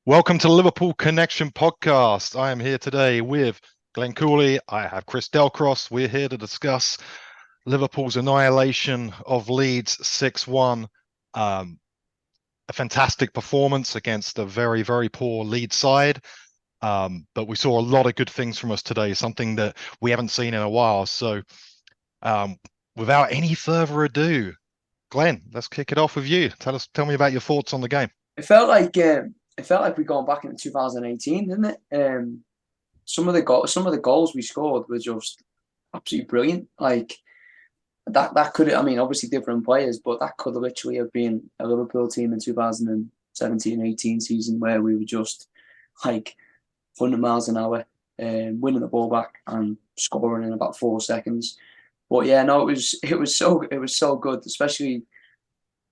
Welcome to the Liverpool Connection podcast. I am here today with Glenn Cooley. I have Chris Delcross. We're here to discuss Liverpool's annihilation of Leeds 6-1. A fantastic performance against a very, very poor Leeds side. But we saw a lot of good things from us today, something that we haven't seen in a while. So um, without any further ado, Glenn, let's kick it off with you. Tell me about your thoughts on the game. It felt like we'd gone back into 2018, didn't it? Some of the goals we scored were just absolutely brilliant. Like that could, I mean, obviously different players, but that could literally have been a Liverpool team in 2017-18 season where we were just like 100 miles an hour, winning the ball back and scoring in about 4 seconds. But yeah, no, it was so good, especially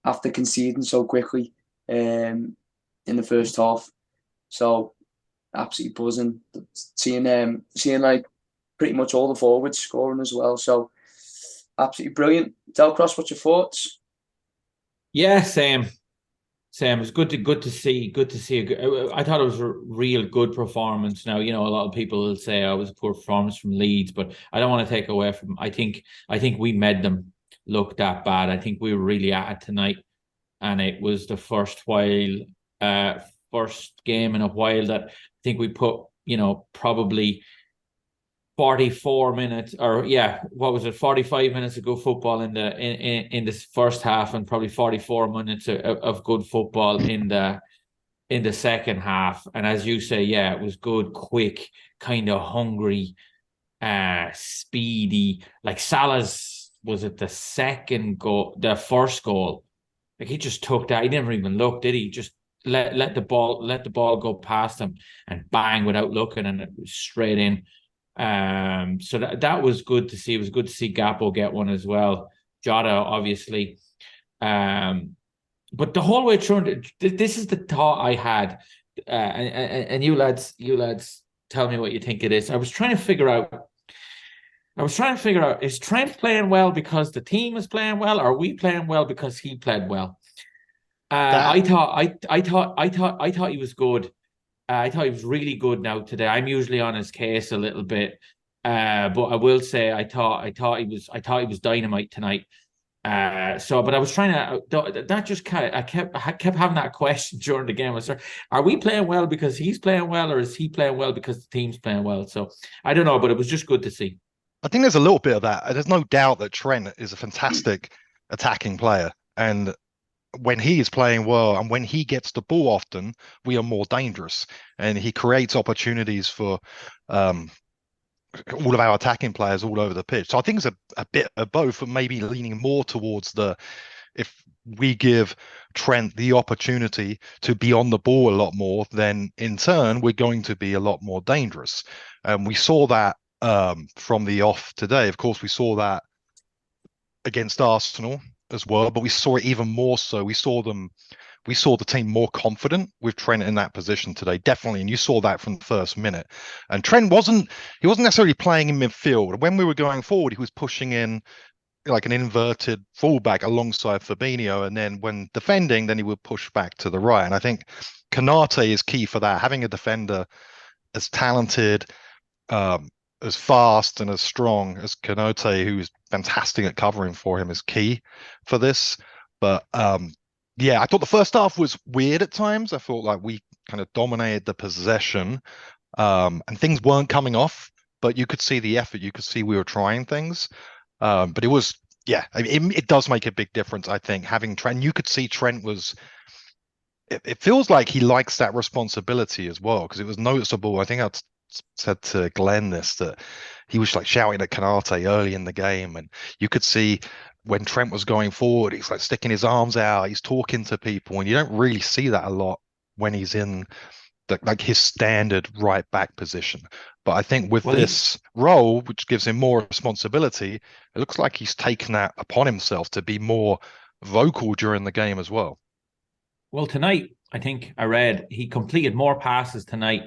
after conceding so quickly in the first half. So absolutely buzzing seeing like pretty much all the forwards scoring as well. So absolutely brilliant. Delcross, what's your thoughts? Yeah, same. Same. It's good to see. I thought it was a real good performance. Now, a lot of people will say I was a poor performance from Leeds, but I don't want to take away from. I think we made them look that bad. I think we were really at it tonight, and it was the first game in a while that I think we put, probably 44 minutes, or yeah, what was it, 45 minutes of good football in this first half, and probably 44 minutes of good football in the second half. And as you say, yeah, it was good, quick, kind of hungry, speedy. Like Salah's, was it the first goal? Like he just took that. He never even looked, did he? Just let the ball go past him and bang without looking, and it was straight in. So that was good to see. It was good to see Gappo get one as well. Jota, obviously. But the whole way through, this is the thought I had. And you lads, tell me what you think it is. I was trying to figure out, is Trent playing well because the team is playing well, or are we playing well because he played well? That I thought he was good. I thought he was really good now today. I'm usually on his case a little bit, but I will say I thought he was dynamite tonight. But I was trying to, that just kind of, I kept having that question during the game. I was like, are we playing well because he's playing well, or is he playing well because the team's playing well? So I don't know, but it was just good to see. I think there's a little bit of that. There's no doubt that Trent is a fantastic attacking player. And when he is playing well and when he gets the ball often, we are more dangerous. And he creates opportunities for um, all of our attacking players all over the pitch. So I think it's a bit of both, but maybe leaning more towards the if we give Trent the opportunity to be on the ball a lot more, then in turn we're going to be a lot more dangerous. And we saw that from the off today. Of course, we saw that against Arsenal as well, but we saw it even more so. We saw the team more confident with Trent in that position today, definitely. And you saw that from the first minute. And Trent he wasn't necessarily playing in midfield. When we were going forward, he was pushing in like an inverted fullback alongside Fabinho, and then when defending, then he would push back to the right. And I think Kanate is key for that. Having a defender as talented, um, as fast and as strong as Kanate, who's fantastic at covering for him, is key for this. But yeah, I thought the first half was weird at times. I thought like we kind of dominated the possession, and things weren't coming off. But you could see the effort. You could see we were trying things. But it was, yeah, I mean, it does make a big difference, I think, having Trent. You could see Trent was, it feels like he likes that responsibility as well, because it was noticeable. I think I said to Glenn this, that he was like shouting at Kanate early in the game. And you could see when Trent was going forward, he's like sticking his arms out, he's talking to people. And you don't really see that a lot when he's in like his standard right back position. But I think with Well, this role, which gives him more responsibility, it looks like he's taken that upon himself to be more vocal during the game as well. tonight, I think I read he completed more passes tonight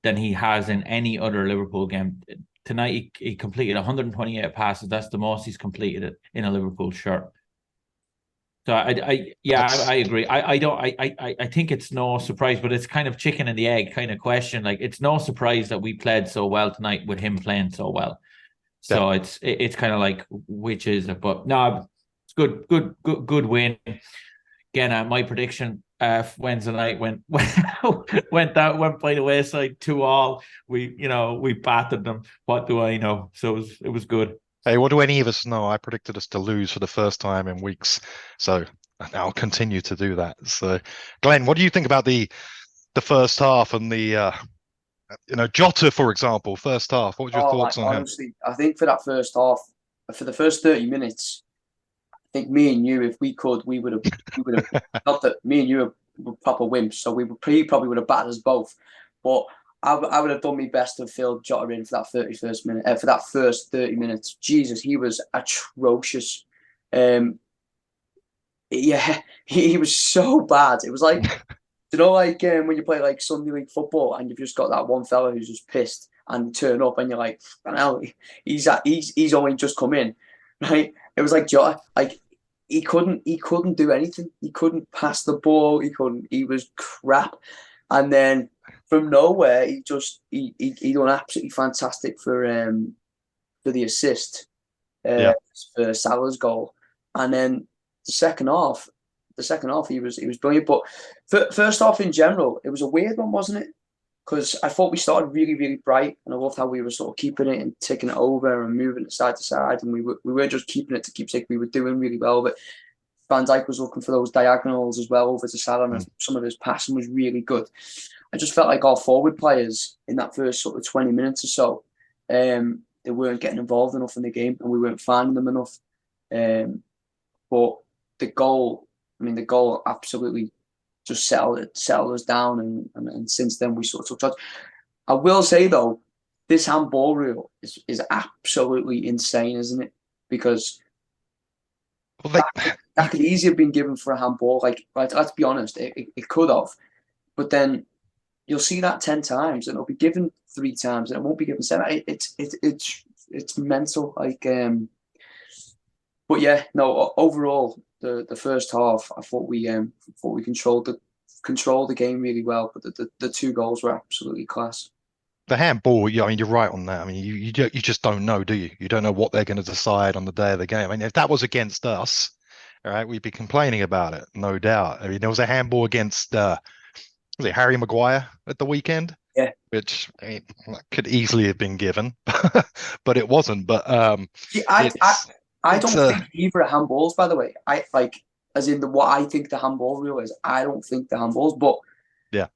than he has in any other Liverpool game. Tonight, he completed 128 passes. That's the most he's completed it in a Liverpool shirt. So I agree. I think it's no surprise, but it's kind of chicken and the egg kind of question. Like it's no surprise that we played so well tonight with him playing so well. Yeah. So it's kind of like which is it? But no, it's good win. Again, my prediction Wednesday night went went by the wayside 2-2. We battered them. What do I know? So it was good. Hey, what do any of us know? I predicted us to lose for the first time in weeks, so I'll continue to do that. So, Glenn, what do you think about the first half and the Jota, for example, first half? What was your Oh, thoughts like on him? honestly, I think for that first half, for the first 30 minutes, I think me and you, if we could, we would have. Not that me and you were proper wimps, so probably would have battered us both. But I would have done my best to fill Jota in for that 31st minute, for that first 30 minutes. Jesus, he was atrocious. Um, yeah, he was so bad. It was like, like when you play like Sunday League football and you've just got that one fella who's just pissed and you turn up and you're like, he's only just come in, right? It was like Jota, like he couldn't do anything. He couldn't pass the ball. He was crap. And then from nowhere, he done absolutely fantastic for the assist uh, Yeah. for Salah's goal. And then the second half, he was brilliant. But first half in general, it was a weird one, wasn't it? Because I thought we started really, really bright, and I loved how we were sort of keeping it and taking it over and moving it side to side, and we weren't just keeping it to keep sake. We were doing really well, but Van Dijk was looking for those diagonals as well over to Salah, and Mm. some of his passing was really good. I just felt like our forward players in that first sort of 20 minutes or so, they weren't getting involved enough in the game, and we weren't finding them enough. But the goal absolutely just settled us down, and since then we sort of took charge. I will say though, this handball rule is absolutely insane, isn't it? Because Well, that could easily have been given for a handball. Like, let's be honest, it could have. But then you'll see that 10 times, and it'll be given 3 times, and it won't be given 7. It's mental. But yeah, no. Overall, the first half, I thought we controlled the game really well. But the 2 goals were absolutely class. the handball, yeah, I mean, you're right on that. I mean, you just don't know, do you? You don't know what they're going to decide on the day of the game. I mean, if that was against us, all right, we'd be complaining about it, no doubt. I mean, there was a handball against was it Harry Maguire at the weekend? Yeah. Which I mean, could easily have been given, but it wasn't. But See, it's I it's don't think either are handballs. By the way, I like as in what I think the handball rule is. I don't think the handballs, but yeah.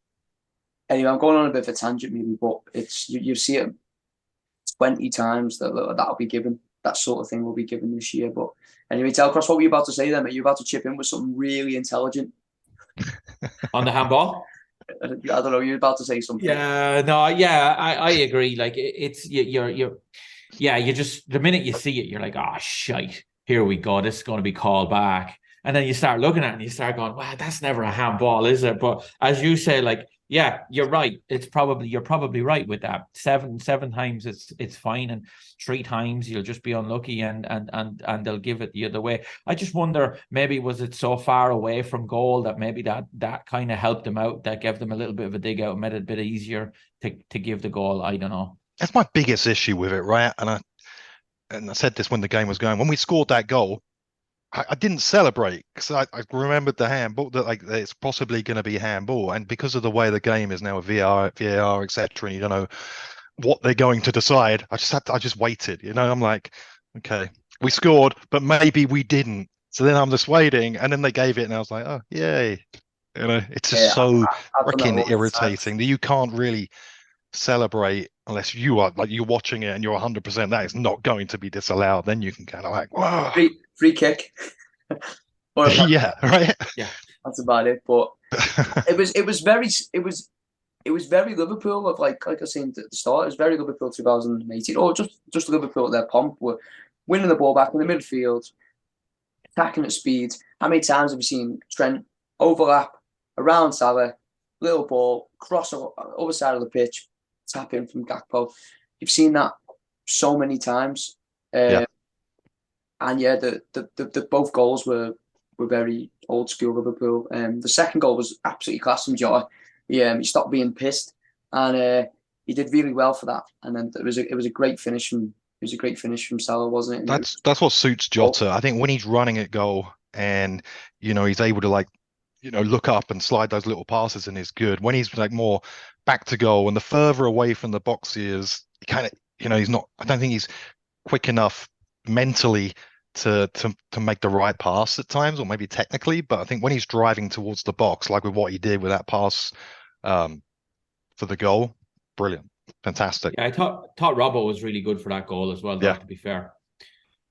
anyway, I'm going on a bit of a tangent, maybe, but it's you see it 20 times that'll be given. That sort of thing will be given this year. But anyway, Telcross, what were you about to say then? Are you about to chip in with something really intelligent? On the handball. I don't know. You're about to say something. Yeah, no, yeah, I agree. Like it's you're yeah, you just the minute you see it, you're like, oh shite, here we go. This is going to be called back. And then you start looking at it and you start going, wow, that's never a handball, is it? But as you say, like, yeah, you're right. You're probably right with that. Seven times it's fine, and 3 times you'll just be unlucky and they'll give it the other way. I just wonder, maybe was it so far away from goal that maybe that kind of helped them out, that gave them a little bit of a dig out, made it a bit easier to give the goal. I don't know. That's my biggest issue with it, right? And I said this when the game was going. When we scored that goal, I didn't celebrate because I remembered the handball, that like it's possibly going to be handball, and because of the way the game is now with VAR, etc., and you don't know what they're going to decide. I just waited. I'm like, okay, we scored, but maybe we didn't. So then I'm just waiting, and then they gave it, and I was like, oh yay! It's just so I've done that freaking all the time. irritating that you can't really celebrate unless you are like you're watching it and you're 100% that is not going to be disallowed. Then you can kind of like, whoa, Free kick. Or yeah, right. Yeah. that's about it. But it was very Liverpool of like I was saying at the start. It was very Liverpool 2018, or just Liverpool at their pomp. Were winning the ball back in the midfield, attacking at speed. How many times have you seen Trent overlap around Salah, little ball, cross other side of the pitch, tap in from Gakpo? You've seen that so many times. Yeah. And yeah, the both goals were were very old school Liverpool. The second goal was absolutely class from Jota. He stopped being pissed, and he did really well for that. And then it was a great finish from Salah, wasn't it? And That's what suits Jota. I think when he's running at goal and he's able to look up and slide those little passes and is good. When he's like more back to goal and the further away from the box he is, he kind of he's not. I don't think he's quick enough mentally to make the right pass at times, or maybe technically. But I think when he's driving towards the box, like with what he did with that pass for the goal, brilliant, fantastic. Yeah, I thought Robbo was really good for that goal as well, though, Yeah. to be fair.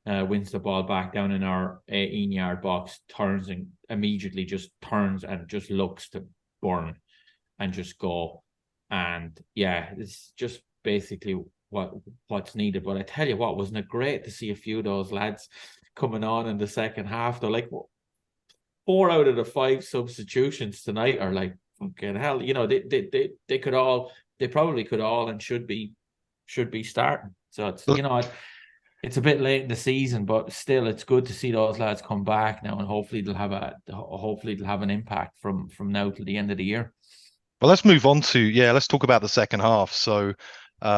Wins the ball back down in our 18-yard box, turns and immediately just turns and just looks to burn and just go. And yeah, it's just basically what's needed. But I tell you what, wasn't it great to see a few of those lads coming on in the second half? They're like 4 out of the 5 substitutions tonight are like fucking hell. They probably could all and should be starting. So it's it's a bit late in the season, but still, it's good to see those lads come back now, and hopefully they'll have an impact from now till the end of the year. Well, let's move on to let's talk about the second half. So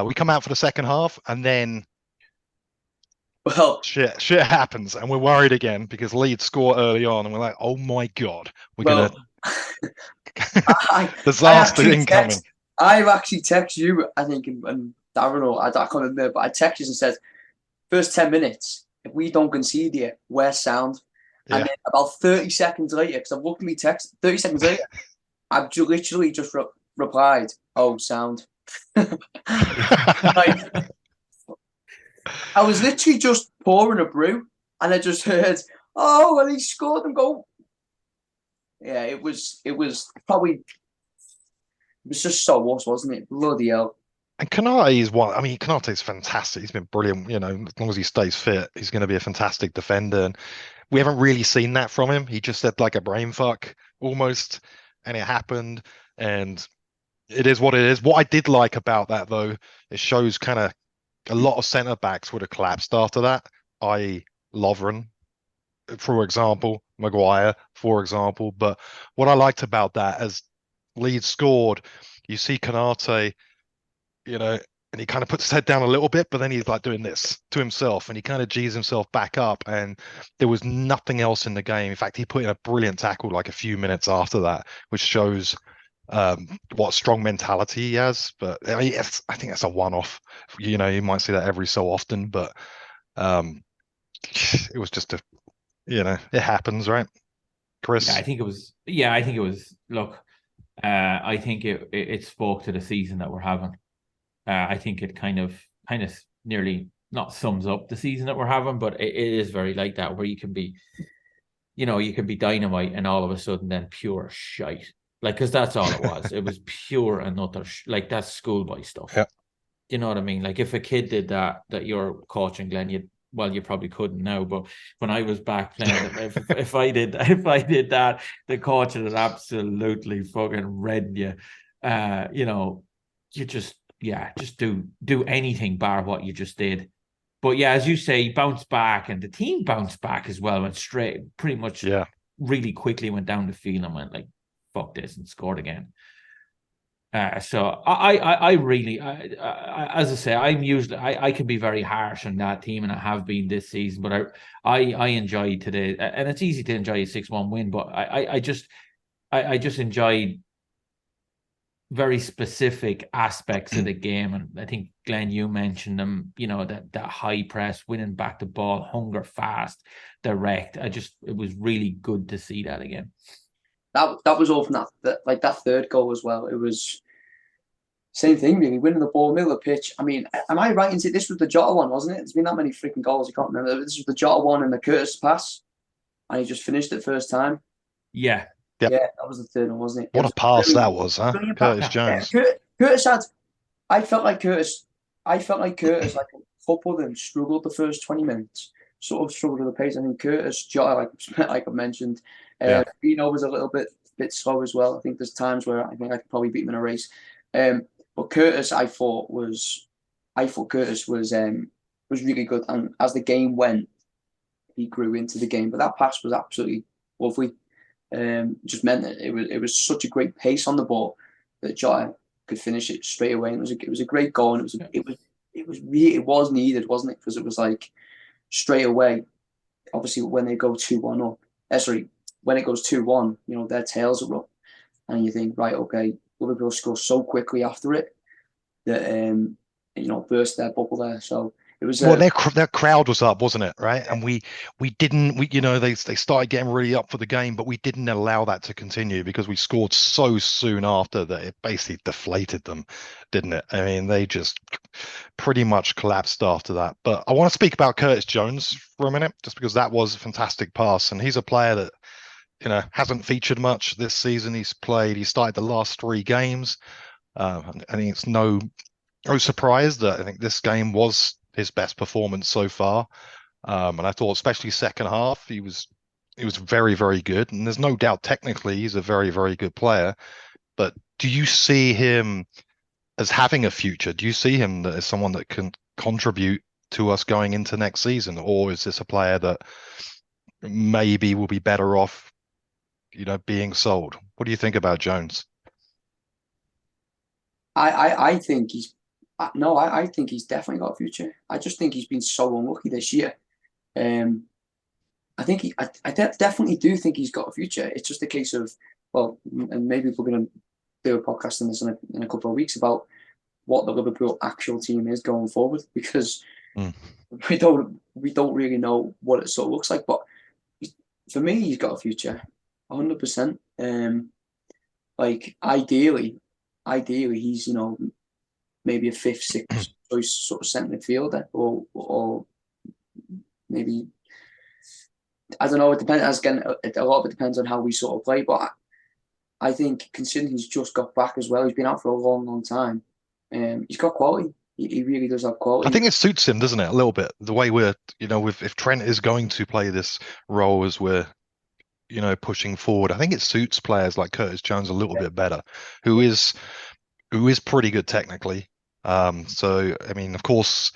we come out for the second half, and then shit happens, and we're worried again because Leeds score early on, and we're like, oh my god, gonna disaster incoming. I've actually texted you, I think, and I don't know, I can't remember, but I texted you and said, first 10 minutes, if we don't concede here, we're sound. Yeah. And then about 30 seconds later, because I've looked at my text, 30 seconds later, I've literally just replied, oh, sound. I was literally just pouring a brew, and I just heard, oh, and he scored and go. Yeah, it was just so us, wasn't it? Bloody hell. And Kanate is one. I mean, Kanate's fantastic. He's been brilliant. As long as he stays fit, he's going to be a fantastic defender. And we haven't really seen that from him. He just said like a brain fuck almost, and it happened. And it is what it is. What I did like about that, though, it shows kind of a lot of centre backs would have collapsed after that, i.e., Lovren, for example, Maguire, for example. But what I liked about that, as Leeds scored, you see Kanate. And he kind of puts his head down a little bit, but then he's like doing this to himself, and he kind of G's himself back up, and there was nothing else in the game. In fact, he put in a brilliant tackle like a few minutes after that, which shows what strong mentality he has. But I mean, I think that's a one-off. You might see that every so often, but it was just it happens, right, Chris? Yeah, I think it was. Look, I think it spoke to the season that we're having. I think it kind of nearly not sums up the season that we're having, but it is very like that, where you can be dynamite and all of a sudden then pure shite. Like, because that's all it was. It was pure and utter like that's schoolboy stuff. Yeah. You know what I mean? Like if a kid did that you're coaching, Glenn, you probably couldn't now, but when I was back playing, if I did that, the coach would absolutely fucking read you. You just do anything bar what you just did. But yeah, as you say, bounce back, and the team bounced back as well, went straight, pretty much really quickly went down the field and went like, fuck this, and scored again. So I really, as I say, I can be very harsh on that team, and I have been this season, but I enjoyed today, and it's easy to enjoy a 6-1 win, but I just enjoyed very specific aspects of the game. And I think, Glenn, you mentioned them, that high press, winning back the ball, hunger, fast, direct. It was really good to see that again. That was all from that third goal as well. It was same thing, really, winning the ball, middle of the pitch. I mean, am I right in saying this was the Jota one, wasn't it? There's been that many freaking goals, you can't remember. This was the Jota one and the Curtis pass, and he just finished it first time. Yeah. Yep. Yeah, that was the third one, wasn't it? What a pass that was, huh? Curtis Jones. Yeah, Curtis had. I felt like Curtis, like a couple of them struggled the first 20 minutes, sort of struggled with the pace. I think Curtis, Jota, like I mentioned, was a little bit slow as well. I think there's times where I think I could probably beat him in a race. But Curtis, I thought Curtis was really good, and as the game went, he grew into the game. But that pass was absolutely lovely. Just meant that it was such a great pace on the ball that Jota could finish it straight away. And it was a great goal, and it was needed, wasn't it? Because it was like straight away. Obviously, when they go 2-1 up, when it goes 2-1, their tails are up, and you think, right, okay, Liverpool score so quickly after it that burst their bubble there. So it was Well, their crowd was up, wasn't it? Right, and we didn't they started getting really up for the game, but we didn't allow that to continue because we scored so soon after that it basically deflated them, didn't it? I mean, they just pretty much collapsed after that. But I want to speak about Curtis Jones for a minute, just because that was a fantastic pass, and he's a player that hasn't featured much this season. He started the last 3 games. I think it's no surprise that I think this game was his best performance so far. And I thought, especially second half, he was very, very good. And there's no doubt technically he's a very, very good player. But do you see him as having a future? Do you see him as someone that can contribute to us going into next season? Or is this a player that maybe will be better off, being sold? What do you think about Jones? I think he's no, I think he's definitely got a future. I just think he's been so unlucky this year. I think definitely do think he's got a future. It's just a case of, well, and maybe we're going to do a podcast on this in a couple of weeks about what the Liverpool actual team is going forward, because we don't really know what it sort of looks like. But for me, he's got a future, 100%. Like ideally, he's maybe a fifth, sixth choice sort of centre midfielder, or maybe, I don't know. It depends. Again, a lot of it depends on how we sort of play. But I think, considering he's just got back as well, he's been out for a long, long time. He's got quality. He really does have quality. I think it suits him, doesn't it? A little bit the way we're, if Trent is going to play this role as we're, pushing forward. I think it suits players like Curtis Jones a little bit better, who is pretty good technically. So I mean, of course,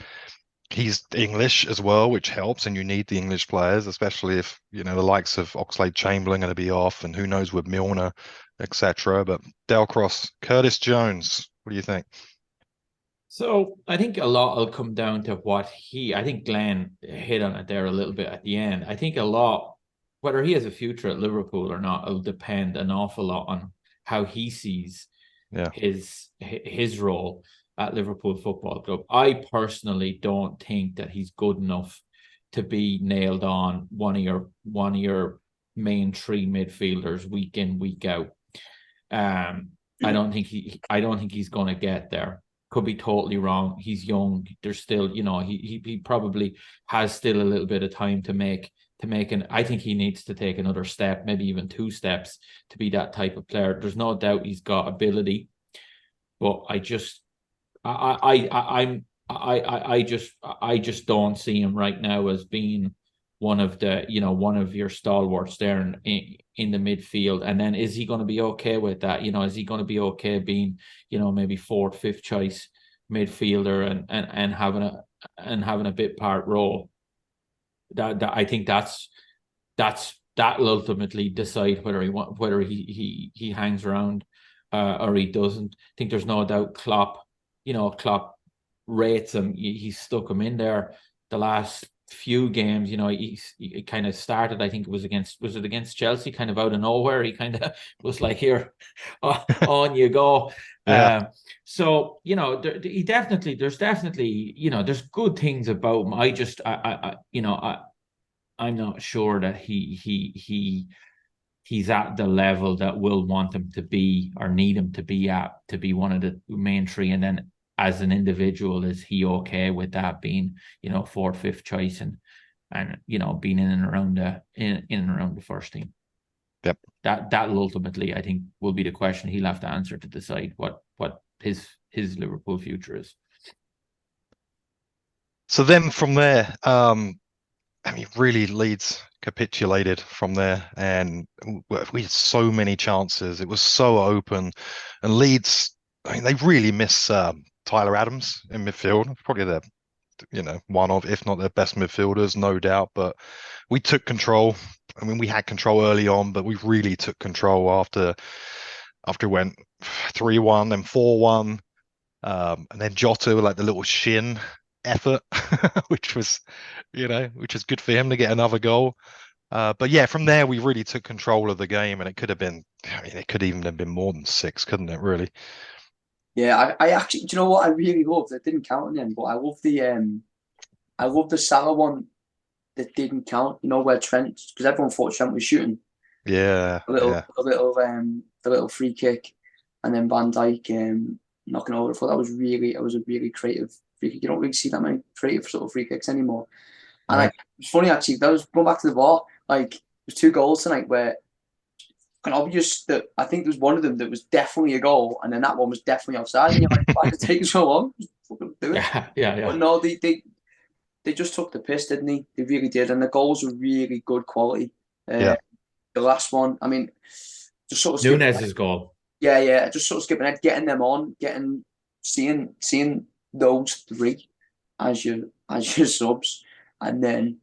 he's English as well, which helps, and you need the English players, especially if the likes of Oxlade-Chamberlain going to be off, and who knows with Milner, etc. But Delcross, Curtis Jones, what do you think? So I think a lot will come down to I think Glenn hit on it there a little bit at the end. I think a lot, whether he has a future at Liverpool or not, will depend an awful lot on how he sees his role at Liverpool Football Club. I personally don't think that he's good enough to be nailed on one of your main 3 midfielders week in, week out. I don't think he's going to get there. Could be totally wrong. He's young. There's still, he probably has still a little bit of time to make I think he needs to take another step, maybe even 2 steps, to be that type of player. There's no doubt he's got ability, but I just don't see him right now as being one of your stalwarts there in the midfield. And then is he going to be okay with that? Is he going to be okay being, maybe 4th, 5th choice midfielder and having a bit part role? That I think that'll ultimately decide whether he hangs around or he doesn't. I think there's no doubt Klopp rates him. He stuck him in there the last few games. He kind of started, I think it was against Chelsea, kind of out of nowhere. He kind of was like, here, on you go. Yeah. So there's definitely there's good things about him. I'm not sure that he's at the level that we'll want him to be or need him to be at to be one of the main 3. And then as an individual, is he okay with that being 4th, 5th choice and being in and around the first team? Yep. That'll ultimately, I think, will be the question he'll have to answer to decide what his Liverpool future is. So then from there, really Leeds capitulated from there, and we had so many chances. It was so open, and Leeds, they really miss Tyler Adams in midfield. Probably one of, if not their best midfielders, no doubt. But we took control. I mean, we had control early on, but we really took control after it went 3-1, then 4-1, and then Jota with like the little shin effort, which was good for him to get another goal. But yeah, from there we really took control of the game, and it could have been, it could even have been more than 6, couldn't it? Really? Yeah, I actually, do you know what I really loved? It didn't count in the end, but I love the Salah one that didn't count. You know, where Trent, because everyone thought Trent was shooting Yeah, the little free kick, and then Van Dijk knocking over. I thought it was a really creative free kick. You don't really see that many creative sort of free kicks anymore. And right. it's funny actually. That was going back to the VAR. Like, there's 2 goals tonight where kind of obvious that I think there was one of them that was definitely a goal, and then that one was definitely offside. And you're like, why did it take so long? Just fucking do it. Yeah. But no, they just took the piss, didn't they? They really did, and the goals were really good quality. Yeah. The last one, I mean, just sort of Nunez's goal. Yeah, just sort of skipping ahead, getting them on, seeing those 3 as your subs, and then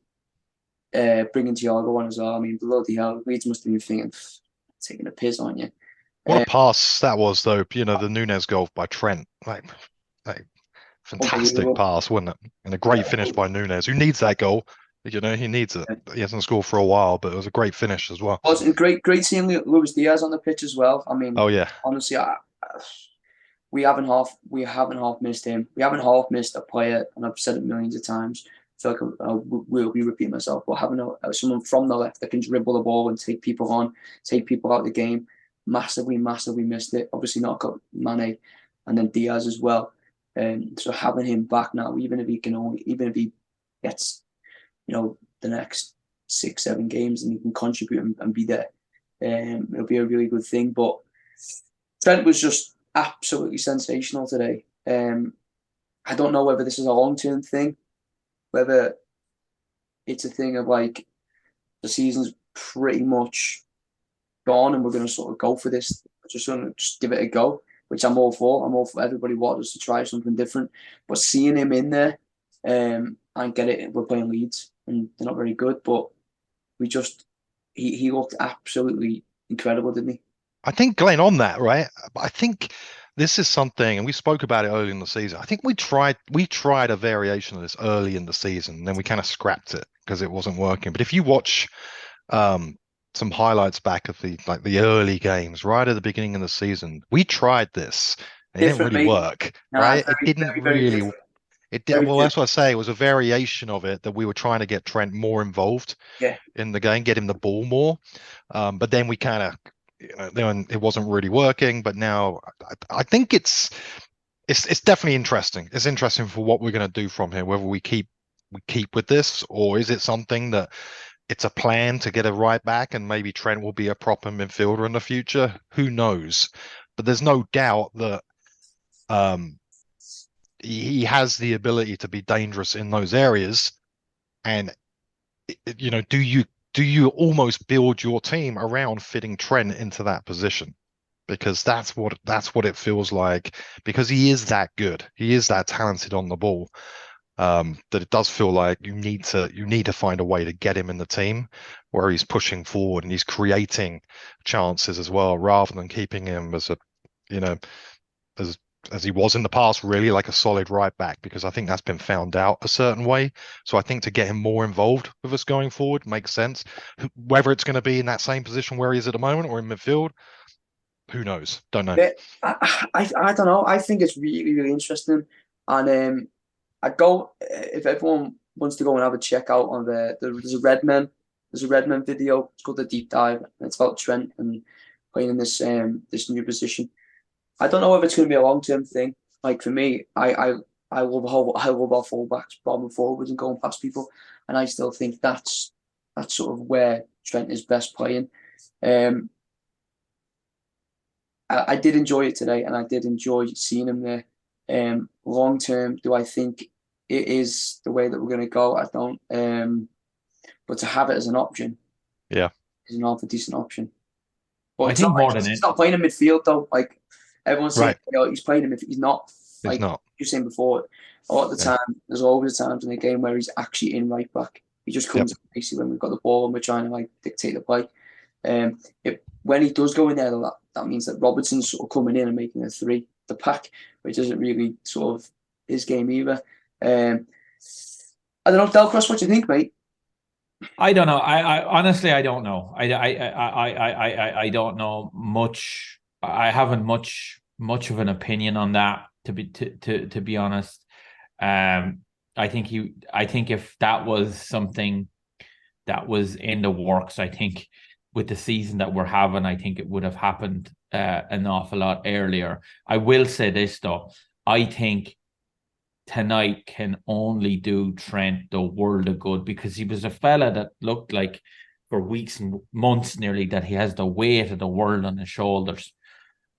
bringing Thiago on as well. I mean, bloody hell, Leeds must have been thinking, taking a piss, aren't you? What a pass that was, though. The Nunez goal by Trent, like fantastic pass, wasn't it? And a great finish by Nunez, who needs that goal. He needs it. He hasn't scored for a while, but it was a great finish as well. Wasn't great seeing Luis Diaz on the pitch as well. I mean, oh yeah, honestly, we haven't half missed him. We haven't half missed a player, and I've said it millions of times. I feel like I will be repeating myself, but having someone from the left that can dribble the ball and take people on, take people out of the game, massively missed it. Obviously not got Mane and then Diaz as well. So having him back now, even if he gets, the next 6-7 games and he can contribute and be there, it'll be a really good thing. But Trent was just absolutely sensational today. I don't know whether this is a long-term thing, whether it's a thing of like the season's pretty much gone and we're going to sort of go for this, just give it a go, which I'm all for. I'm all for everybody wanting us to try something different. But seeing him in there, and get it, we're playing Leeds and they're not very good, but he looked absolutely incredible, didn't he? I think, Glenn, on that, right? I think this is something, and we spoke about it early in the season. I think we tried a variation of this early in the season, and then we kind of scrapped it because it wasn't working. But if you watch some highlights back of the early games, right at the beginning of the season, we tried this. And it didn't really work, right? It didn't really. It did well. That's what I say. It was a variation of it that we were trying to get Trent more involved in the game, get him the ball more. But then we kind of. Then it wasn't really working, but now I think it's definitely interesting. It's interesting for what we're going to do from here, whether we keep with this, or is it something that it's a plan to get a right back and maybe Trent will be a proper midfielder in the future. Who knows? But there's no doubt that he has the ability to be dangerous in those areas. And do you almost build your team around fitting Trent into that position? Because that's what it feels like, because he is that good. He is that talented on the ball. That it does feel like you need to find a way to get him in the team where he's pushing forward and he's creating chances as well, rather than keeping him as as he was in the past, really like a solid right back, because I think that's been found out a certain way. So I think to get him more involved with us going forward makes sense. Whether it's going to be in that same position where he is at the moment or in midfield, who knows? Don't know. Yeah, I don't know. I think it's really, really interesting. And I go, if everyone wants to go and have a check out on there's a Redmen video. It's called The Deep Dive, and it's about Trent and playing in this new position. I don't know if it's going to be a long-term thing. Like for me, I love our fullbacks bombing forwards and going past people, and I still think that's sort of where Trent is best playing. I did enjoy it today, and I did enjoy seeing him there. Long term, do I think it is the way that we're going to go? I don't. But to have it as an option, is an awful decent option. But I think more than he's not playing in midfield though. Like everyone's saying, he's playing in midfield. He's not. He's like not. you were saying before, a lot of the Yeah. time, there's always times in the game where he's actually in right back. He just Yep. comes basically when we've got the ball and we're trying to like dictate the play. When he does go in there, that means that Robertson's sort of coming in and making a three, the pack, which isn't really sort of his game either. I don't know, Delcross, what do you think, mate? I don't know. I honestly, I don't know. I don't know much. I haven't much of an opinion on that, to be honest. I think if that was something that was in the works, I think with the season that we're having, I think it would have happened an awful lot earlier. I will say this though. I think tonight can only do Trent the world of good, because he was a fella that looked like for weeks and months nearly that he has the weight of the world on his shoulders.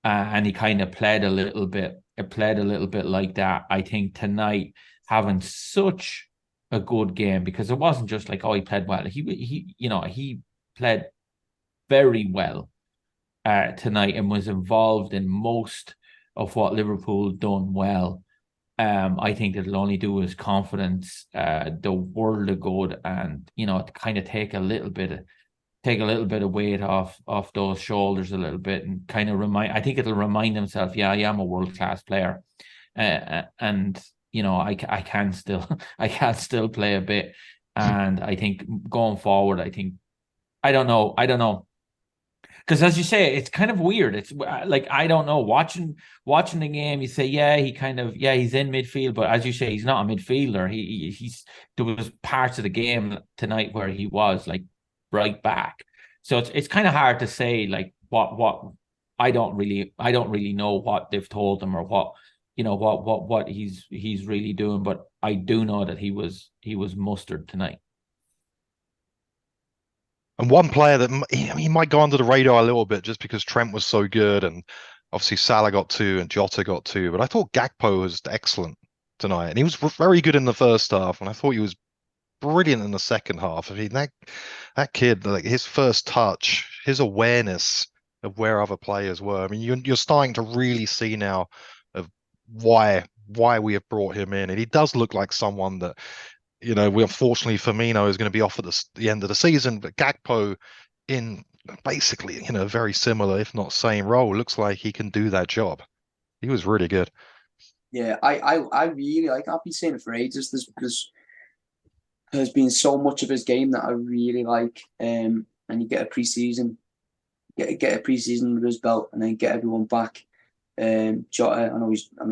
And he kind of played a little bit. It played a little bit like that. I think tonight having such a good game, because it wasn't just like, oh, he played well. He played very well tonight and was involved in most of what Liverpool done well. I think it'll only do his confidence the world of good, and to kind of take a little bit of weight off those shoulders a little bit, and kind of I think it'll remind himself, yeah, I am a world class player, and I can still I can still play a bit, and I think going forward, I don't know. Because as you say, it's kind of weird. It's like, I don't know. Watching the game, you say, yeah, he's in midfield, but as you say, he's not a midfielder. He's there was parts of the game tonight where he was like right back. So it's kind of hard to say like what I don't really know what they've told him, or what he's really doing. But I do know that he was mustered tonight. And one player that he might go under the radar a little bit just because Trent was so good, and obviously Salah got two and Jota got two. But I thought Gakpo was excellent tonight, and he was very good in the first half, and I thought he was brilliant in the second half. I mean, that kid, like his first touch, his awareness of where other players were. I mean, you're starting to really see now of why we have brought him in, and he does look like someone that we unfortunately Firmino is going to be off at the end of the season, but Gakpo in basically very similar, if not same role, looks like he can do that job. He was really good. Yeah, I really like. I've been saying it for ages. There's been so much of his game that I really like. And you get a preseason, get a preseason under his belt, and then get everyone back. Jota,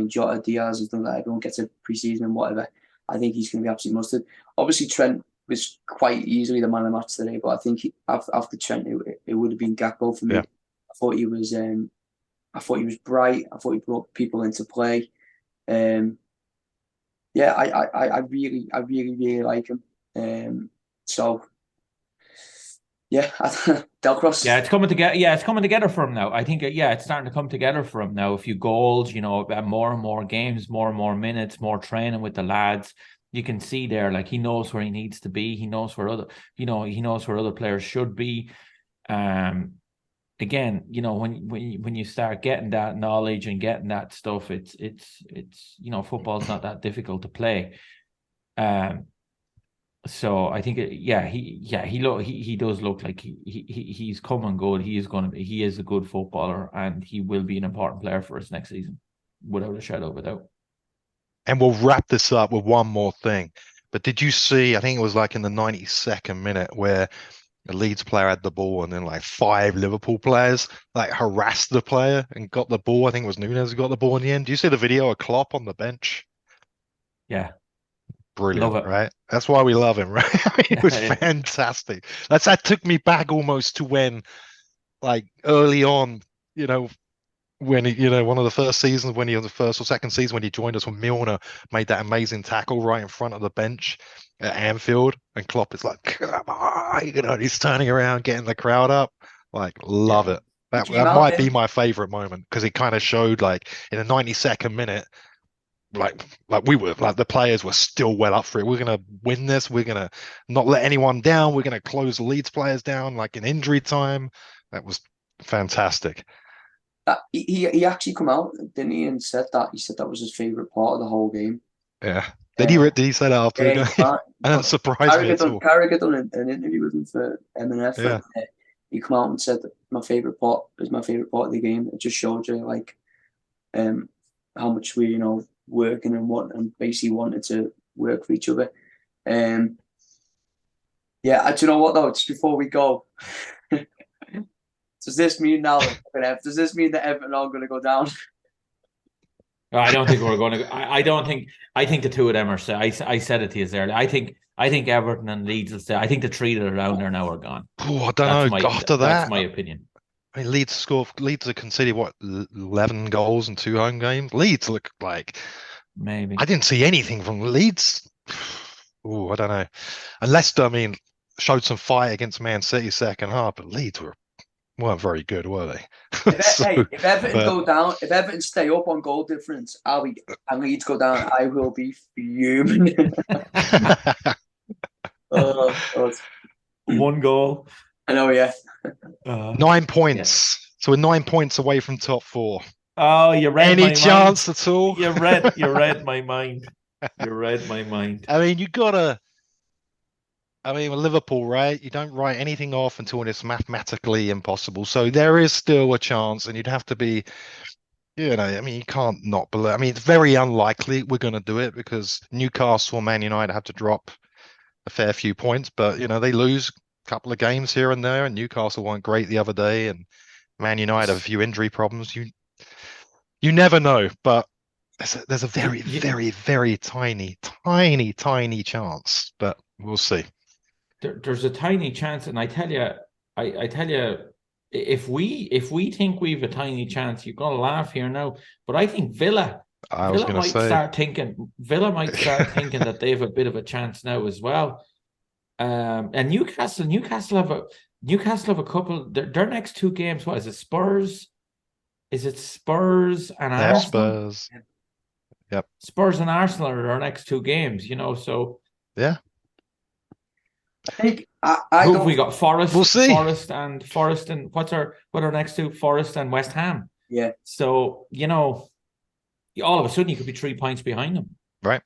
Jota, Diaz has done that. Everyone gets a preseason and whatever. I think he's going to be absolutely mustard. Obviously, Trent was quite easily the man of the match today, but I think after Trent, it would have been Gakpo for me. Yeah. I thought he was bright. I thought he brought people into play. Yeah, I really like him. So yeah, Delcross. Yeah, it's coming together. Yeah, it's coming together for him now. I think, yeah, it's starting to come together for him now. A few goals, more and more games, more and more minutes, more training with the lads. You can see there, like, he knows where he needs to be. He knows where he knows where other players should be. Again, when you start getting that knowledge and getting that stuff, it's football's not that difficult to play. So I think, he does look like he's coming good. He is a good footballer, and he will be an important player for us next season, without a shadow of a doubt. And we'll wrap this up with one more thing. But did you see, I think it was like in the 92nd minute, where a Leeds player had the ball and then like 5 Liverpool players like harassed the player and got the ball. I think it was Nunes who got the ball in the end. Do you see the video of Klopp on the bench? Yeah. Brilliant, Love it. right? That's why we love him, right? I mean, it was fantastic. That took me back almost to when, like, early on, when he, one of the first seasons, when he was the first or second season when he joined us, when Milner made that amazing tackle right in front of the bench at Anfield, and Klopp is like, come on, he's turning around, getting the crowd up. Like, love it. That might be my favorite moment, because it kind of showed, like, in the 92nd minute, like the players were still well up for it. We're gonna win this. We're gonna not let anyone down. We're gonna close the Leeds players down like in injury time. That was fantastic. that he actually come out, didn't he, and said that was his favourite part of the whole game. Yeah. Did he say that after the Yeah, game? That doesn't surprise me at all. Carragher done an interview with him for M&F. Yeah. And, he come out and said that my favourite part is my favourite part of the game. It just showed you like how much we, working and basically wanted to work for each other. Yeah, do you know what though? Just before we go, does this mean that Everton are going to go down? I don't think we're going to. I don't think. I think the two of them are. I said it to you there. I think Everton and Leeds will stay. I think the three that are down there now are gone. Oh, I don't know. After that, that's my opinion. I mean, Leeds have conceded what 11 goals in 2 home games. Leeds look like maybe. I didn't see anything from Leeds. Oh, I don't know. And Leicester, I mean, showed some fight against Man City second half, but Leeds weren't very good, were they? If Everton go down, if Everton stay up on goal difference, and Leeds go down, I will be fuming. 1 goal. I know, yeah. 9 points. Yeah. So we're 9 points away from top 4. Oh, you read any chance at all? You read my mind. You read my mind. I mean, with Liverpool, right? You don't write anything off until it's mathematically impossible. So there is still a chance, and you'd have to be, you can't not believe. I mean, it's very unlikely we're going to do it because Newcastle, Man United have to drop a fair few points, but they lose a couple of games here and there, and Newcastle weren't great the other day, and Man United have a few injury problems. You never know, but there's a very, very, very tiny chance, but we'll see. There's a tiny chance, and I tell you, if we think we've a tiny chance, you're gonna laugh here now, but I think Villa might start thinking that they have a bit of a chance now as well. And Newcastle have a couple. Their next 2 games. What is it? Spurs. Is it Spurs and Arsenal? Spurs. Yep. Spurs and Arsenal are our next 2 games. So yeah. I think who have we got? Forest. We'll see. Forest and what are our next 2? Forest and West Ham. Yeah. So all of a sudden you could be 3 points behind them. Right.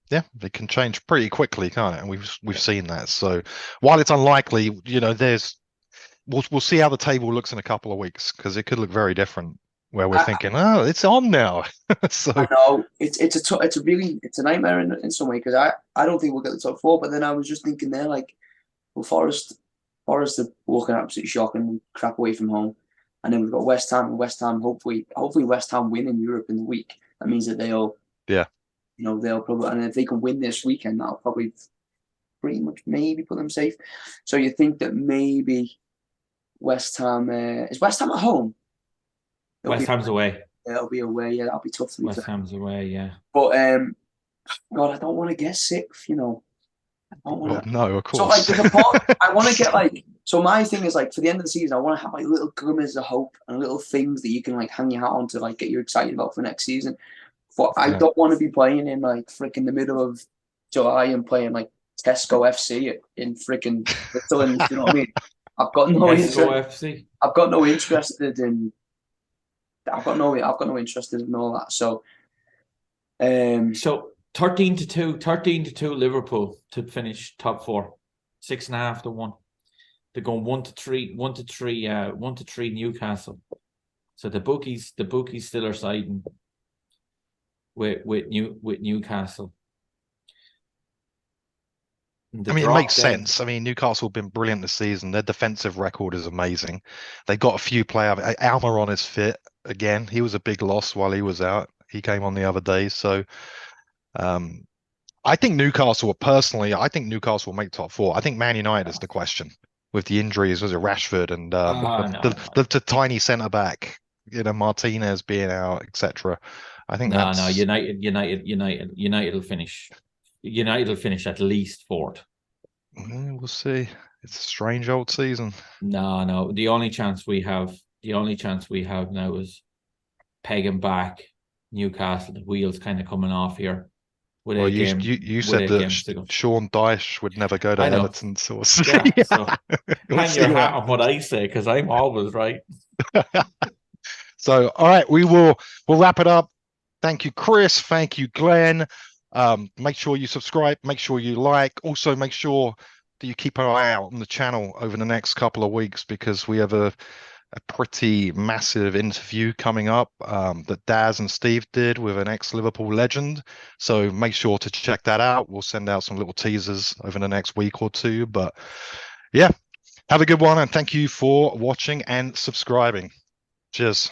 Yeah, they can change pretty quickly, can't it? And we've seen that. So while it's unlikely, we'll see how the table looks in a couple of weeks because it could look very different. Where we're thinking, it's on now. So I know it's a nightmare in some way because I don't think we'll get the top 4. But then I was just thinking there, like, well, Forest are walking absolutely shocking, crap away from home, and then we've got West Ham. And West Ham, hopefully West Ham win in Europe in the week. That means that they'll probably, and if they can win this weekend, that'll probably pretty much maybe put them safe. So you think that maybe West Ham is West Ham at home? West Ham's away. It'll be away. Yeah, that'll be tough to West Ham's away. Yeah. But God, I don't want to get sixth. I don't want to. No, of course. So like, there's a part I want to get like. So my thing is like for the end of the season, I want to have like little glimmers of hope and little things that you can like hang your hat on to like get you excited about for next season. But I don't want to be playing in like freaking the middle of July and playing like Tesco FC in freaking Switzerland. You know what I mean? I've got no interest. I've got no interest in all that. So, so 13-2 Liverpool to finish top 4, 6.5 to 1. They're going 1-3 Newcastle. So the bookies still are siding with Newcastle. It makes sense. I mean, Newcastle have been brilliant this season. Their defensive record is amazing. They've got a few players. Almiron is fit again. He was a big loss while he was out. He came on the other day. So I think Newcastle will make top 4. I think Man United is the question with the injuries. Was it Rashford and the tiny centre back, Martinez being out, etc. I think United will finish. United will finish at least 4th. We'll see. It's a strange old season. No. The only chance we have now is pegging back Newcastle. The wheels kind of coming off here. You said that Sean Dyche would never go to Everton. So hang your hat on what I say because I'm always right. So, all right, we'll wrap it up. Thank you, Chris. Thank you, Glenn. Make sure you subscribe. Make sure you like. Also, make sure that you keep an eye out on the channel over the next couple of weeks because we have a pretty massive interview coming up that Daz and Steve did with an ex-Liverpool legend. So make sure to check that out. We'll send out some little teasers over the next week or two. But yeah, have a good one and thank you for watching and subscribing. Cheers.